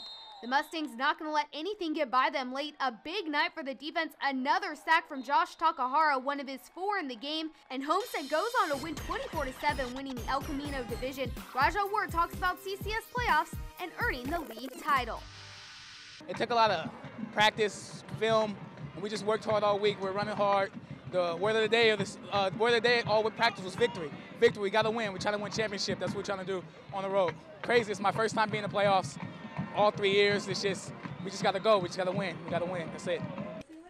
The Mustangs not going to let anything get by them late. A big night for the defense. Another sack from Josh Takahara, one of his 4 in the game. And Homestead goes on to win 24-7, winning the El Camino Division. Raja Ward talks about CCS playoffs and earning the league title. It took a lot of practice, film, and we just worked hard all week. We're running hard. The word of the day all with practice was victory. Victory, we got to win. We're trying to win championship. That's what we're trying to do on the road. Crazy, it's my first time being in the playoffs. All 3 years, we just got to go. We just got to win. We got to win. That's it.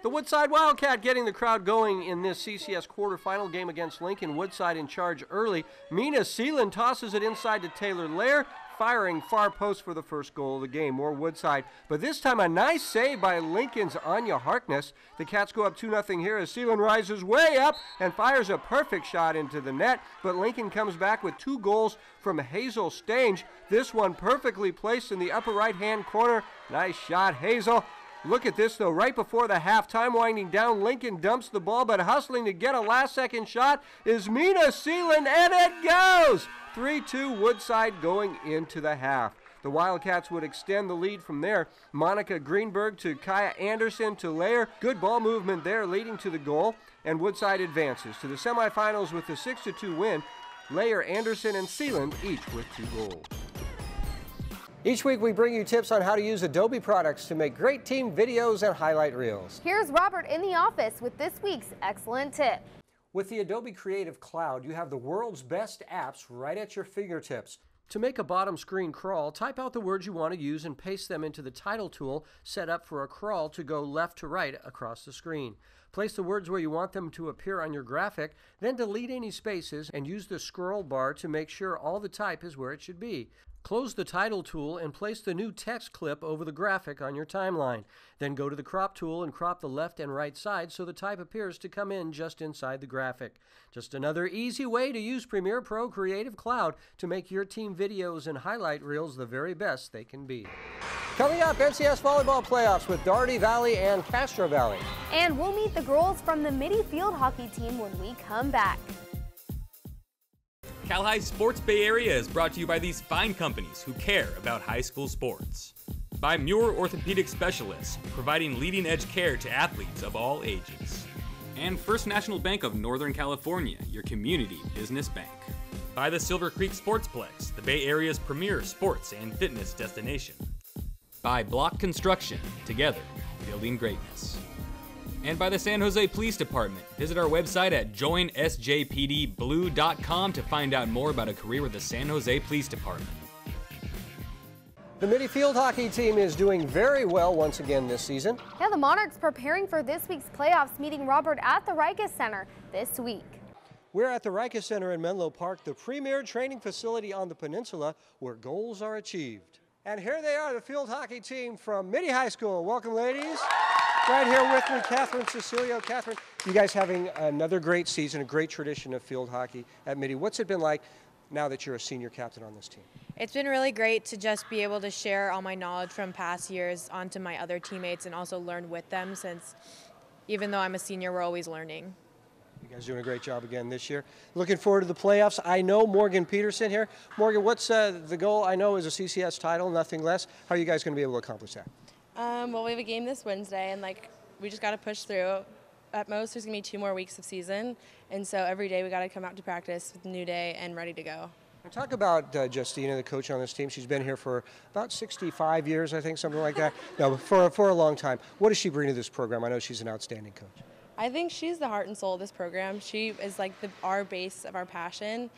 The Woodside Wildcat getting the crowd going in this CCS quarterfinal game against Lincoln. Woodside in charge early. Mina Seelan tosses it inside to Taylor Lair. firing far post for the first goal of the game. More Woodside, but this time a nice save by Lincoln's Anya Harkness. The Cats go up 2-0 here as Sealand rises way up and fires a perfect shot into the net, but Lincoln comes back with 2 goals from Hazel Stange. This one perfectly placed in the upper right-hand corner. Nice shot, Hazel. Look at this, though. Right before the halftime, winding down, Lincoln dumps the ball, but hustling to get a last-second shot is Mina Sealand, and it goes! 3-2 Woodside going into the half. The Wildcats would extend the lead from there. Monica Greenberg to Kaya Anderson to Layer. Good ball movement there, leading to the goal, and Woodside advances to the semifinals with a 6-2 win. Layer, Anderson, and Sealand each with 2 goals. Each week we bring you tips on how to use Adobe products to make great team videos and highlight reels. Here's Robert in the office with this week's excellent tip. With the Adobe Creative Cloud, you have the world's best apps right at your fingertips. To make a bottom screen crawl, type out the words you want to use and paste them into the title tool set up for a crawl to go left to right across the screen. Place the words where you want them to appear on your graphic, then delete any spaces and use the scroll bar to make sure all the type is where it should be. Close the title tool and place the new text clip over the graphic on your timeline. Then go to the crop tool and crop the left and right side so the type appears to come in just inside the graphic. Just another easy way to use Premiere Pro Creative Cloud to make your team videos and highlight reels the very best they can be. Coming up, NCS volleyball playoffs with Doherty Valley and Castro Valley. And we'll meet the girls from the Mitty field hockey team when we come back. Cal High Sports Bay Area is brought to you by these fine companies who care about high school sports. By Muir Orthopedic Specialists, providing leading-edge care to athletes of all ages. And First National Bank of Northern California, your community business bank. By the Silver Creek Sportsplex, the Bay Area's premier sports and fitness destination. By Block Construction, together, building greatness. And by the San Jose Police Department. Visit our website at joinsjpdblue.com to find out more about a career with the San Jose Police Department. The Mitty field hockey team is doing very well once again this season. Yeah, the Monarchs preparing for this week's playoffs, meeting Robert at the Rikus Center this week. We're at the Rikus Center in Menlo Park, the premier training facility on the peninsula where goals are achieved. And here they are, the field hockey team from Mitty High School. Welcome, ladies. Right here with me, Catherine Cecilio. Catherine, you guys having another great season, a great tradition of field hockey at Mitty. What's it been like now that you're a senior captain on this team? It's been really great to just be able to share all my knowledge from past years onto my other teammates and also learn with them, since even though I'm a senior, we're always learning. You guys doing a great job again this year. Looking forward to the playoffs. I know Morgan Peterson here. Morgan, what's the goal? I know is a CCS title, nothing less. How are you guys going to be able to accomplish that? Well, we have a game this Wednesday, and we just got to push through. At most, there's going to be 2 more weeks of season, and so every day we got to come out to practice with a new day and ready to go. Now talk about Justina, the coach on this team. She's been here for about 65 years, I think, something like that. No, for a long time. What does she bring to this program? I know she's an outstanding coach. I think she's the heart and soul of this program. She is our base of our passion.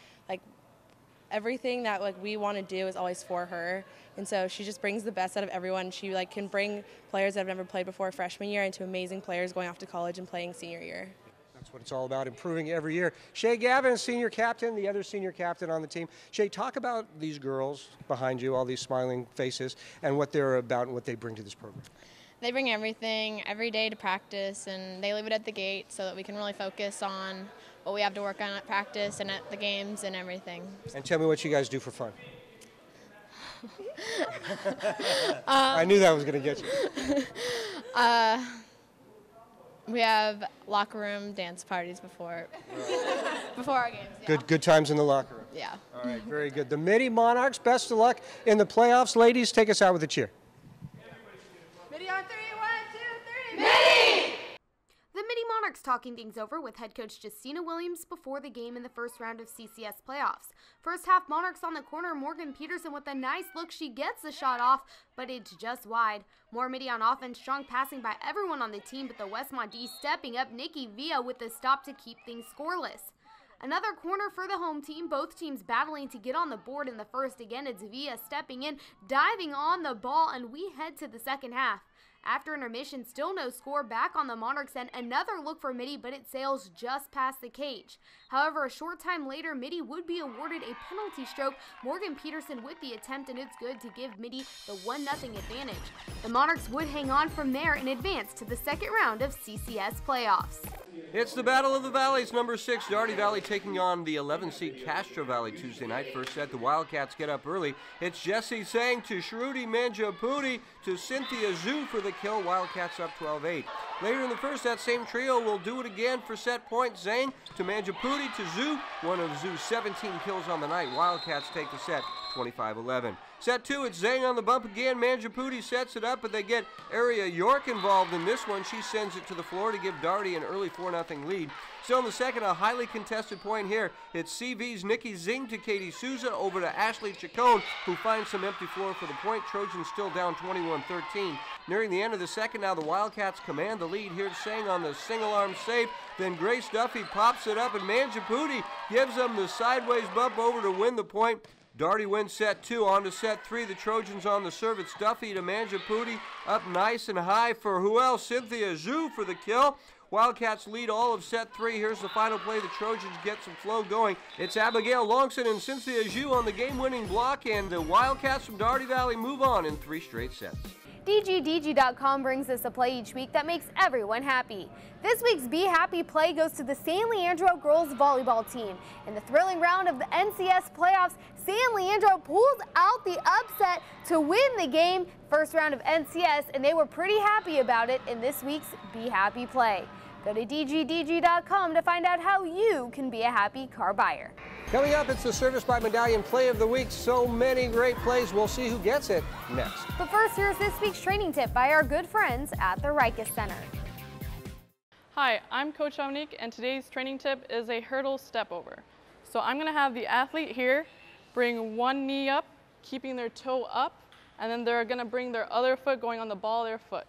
Everything that we want to do is always for her, and so she just brings the best out of everyone. She can bring players that have never played before freshman year into amazing players going off to college and playing senior year. That's what it's all about, improving every year. Shay Gavin, senior captain, the other senior captain on the team. Shay, talk about these girls behind you, all these smiling faces, and what they're about and what they bring to this program. They bring everything every day to practice, and they leave it at the gate so that we can really focus on what we have to work on at practice and at the games and everything. And tell me what you guys do for fun. I knew that was going to get you. We have locker room dance parties before our games. Yeah. Good times in the locker room. Yeah. All right, very good. The Mitty Monarchs, best of luck in the playoffs. Ladies, take us out with a cheer. Mitty on 3, 1, 2, 3. Mitty! The Mitty Monarchs talking things over with head coach Justina Williams before the game in the first round of CCS playoffs. First half, Monarchs on the corner, Morgan Peterson with a nice look. She gets the shot off, but it's just wide. More Mitty on offense, strong passing by everyone on the team, but the Westmont D stepping up. Nikki Villa with the stop to keep things scoreless. Another corner for the home team, both teams battling to get on the board in the first. Again, it's Villa stepping in, diving on the ball, and we head to the second half. After intermission, still no score, back on the Monarchs end, another look for Mitty, but it sails just past the cage. However, a short time later, Mitty would be awarded a penalty stroke. Morgan Peterson with the attempt, and it's good to give Mitty the 1-0 advantage. The Monarchs would hang on from there and advance to the second round of CCS playoffs. It's the Battle of the Valleys. Number 6, Darty Valley taking on the 11-seed Castro Valley Tuesday night. First set, the Wildcats get up early. It's Jesse Sang to Shruti Manjapudi to Cynthia Zhu for the kill. Wildcats up 12-8. Later in the first, that same trio will do it again for set point. Zhang to Manjapudi to Zhu. One of Zhu's 17 kills on the night. Wildcats take the set 25-11. Set 2, it's Zhang on the bump again. Manjapudi sets it up, but they get Aria York involved in this one. She sends it to the floor to give Darty an early 4-0 lead. Still in the second, a highly contested point here. It's CV's Nikki Zing to Katie Souza over to Ashley Chacon, who finds some empty floor for the point. Trojans still down 21-13. Nearing the end of the second now, the Wildcats command the lead. Here's Sang on the single-arm save. Then Grace Duffy pops it up, and Manjapudi gives them the sideways bump over to win the point. Darty wins set 2. On to set 3. The Trojans on the serve. It's Duffy to Manjapudi. Up nice and high for who else? Cynthia Zhu for the kill. Wildcats lead all of set 3. Here's the final play. The Trojans get some flow going. It's Abigail Longson and Cynthia Zhu on the game-winning block, and the Wildcats from Darty Valley move on in 3 straight sets. DGDG.com brings us a play each week that makes everyone happy. This week's Be Happy play goes to the San Leandro girls volleyball team. In the thrilling round of the NCS playoffs, San Leandro pulls out the upset to win the game. First round of NCS, and they were pretty happy about it in this week's Be Happy play. Go to DGDG.com to find out how you can be a happy car buyer. Coming up, it's the Service by Medallion Play of the Week. So many great plays. We'll see who gets it next. But first, here's this week's training tip by our good friends at the Rikus Center. Hi, I'm Coach Dominique, and today's training tip is a hurdle step over. So I'm going to have the athlete here bring one knee up, keeping their toe up, and then they're going to bring their other foot going on the ball of their foot.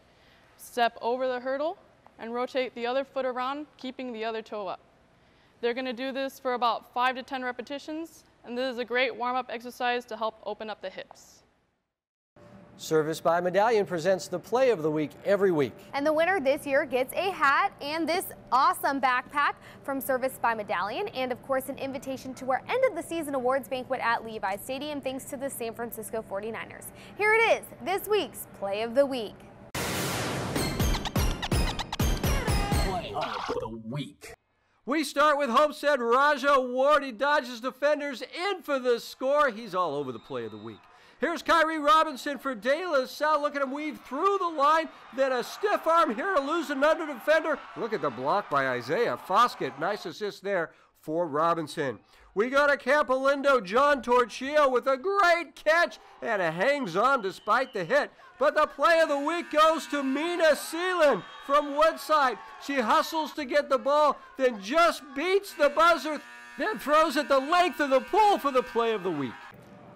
Step over the hurdle and rotate the other foot around, keeping the other toe up. They're going to do this for about 5 to 10 repetitions, and this is a great warm-up exercise to help open up the hips. Service by Medallion presents the Play of the Week every week. And the winner this year gets a hat and this awesome backpack from Service by Medallion, and of course an invitation to our end of the season awards banquet at Levi Stadium thanks to the San Francisco 49ers. Here it is, this week's Play of the Week. Play of the Week. We start with Homestead Raja Ward. He dodges defenders in for the score. He's all over the Play of the Week. Here's Kyrie Robinson for De La Salle. Look at him weave through the line. Then a stiff arm here to lose another defender. Look at the block by Isaiah Foskett. Nice assist there for Robinson. We go to Campolindo. John Torchio with a great catch, and it hangs on despite the hit. But the Play of the Week goes to Mina Seelan from Woodside. She hustles to get the ball, then just beats the buzzer, then throws it the length of the pool for the Play of the Week.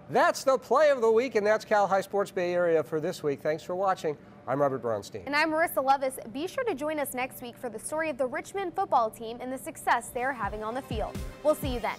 That's the Play of the Week, and that's Cal High Sports Bay Area for this week. Thanks for watching. I'm Robert Bronstein. And I'm Marissa Levis. Be sure to join us next week for the story of the Richmond football team and the success they're having on the field. We'll see you then.